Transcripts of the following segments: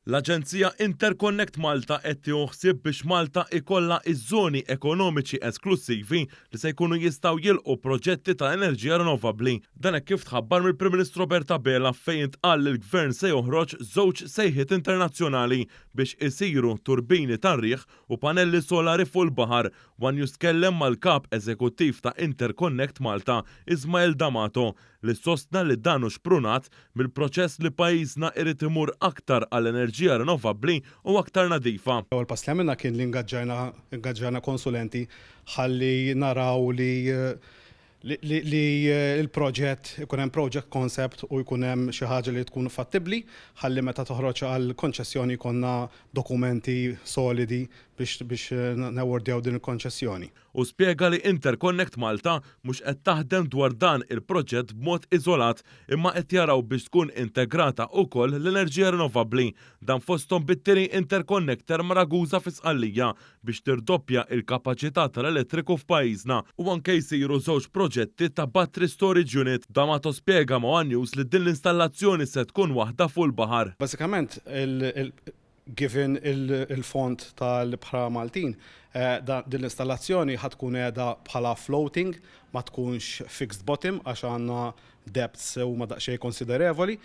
L-Aġenzija Interconnect Malta qed tieħu ħsieb biex Malta ikollha iż-żoni ekonomiċi esklusivi li se jkunu jistgħu jilqu proġetti ta' enerġija rinnovabbli. Dan hekk kif tħabbar mill-Prim Ministru Berta Bela fejn intqal li l-Gvern se joħroġ żewġ sejħiet internazzjonali biex isiru turbini tar-riħ u panelli solari fuq il-baħar. Wan jiskellem mal-kap eżekuttiv ta' Interconnect Malta, Ismail D'Amato, li sostna li dan hu xprunat mill-proċess li pajjiżna irid imur aktar għall-enerġija rinnovabbli u aktar nadifa. Ewwel pass li għamilna kien li ingaġġajna konsulenti ħalli naraw li il-proġett ikun hemm project concept u jkun hemm xi ħaġa li tkun fattibbli ħalli meta toħroġ għal konċessjoni jkollna dokumenti solidi biex nawordjaw din il-konċessjoni. U spjega li Interconnect Malta mhux qed taħdem dwar dan il-proġett b'mod iżolat imma qed jaraw biex tkun integrata wkoll l-enerġija rinnovabbli. Dan fosthom bit-tieni interconnector Maragusa fi Sqallija biex tirdoppja il-kapaċità tal-elettriku f'pajjiżna u anke jsiru żewġ proġetti ta' battery storage unit. D'Amato spjega ma' One News li din l-installazzjoni se tkun waħda fuq il-baħar. Basikament given il-font tal-bħra Maltin, din l-installazzjoni ħatkun qiegħda bħala floating, ma tkunx fixed bottom għax għandna depths huma daqsxejn konsiderevoli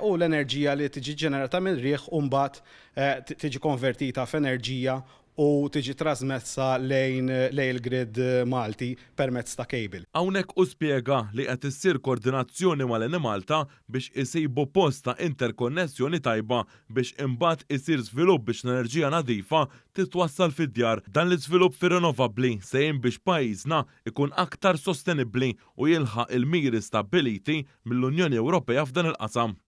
u l-enerġija li tiġi ġenerata mill-riħ u mbagħad tiġi konvertita f'enerġija u tiġi trasmessa lejn il-grid Malti permezz ta' cable. Hawnhekk u spjega li qed issir koordinazzjoni mal-Eni Malta biex isibu post ta' interkonnessjoni tajba biex imbagħad isir żvilupp biex l-enerġija nadifa titwassal fid-djar. Dan l-iżvilupp fir-rinnovabbli se jgħin biex pajjiżna ikun aktar sostenibbli u jilħaq il-miri stabiliti mill-Unjoni Ewropea f'dan il-qasam.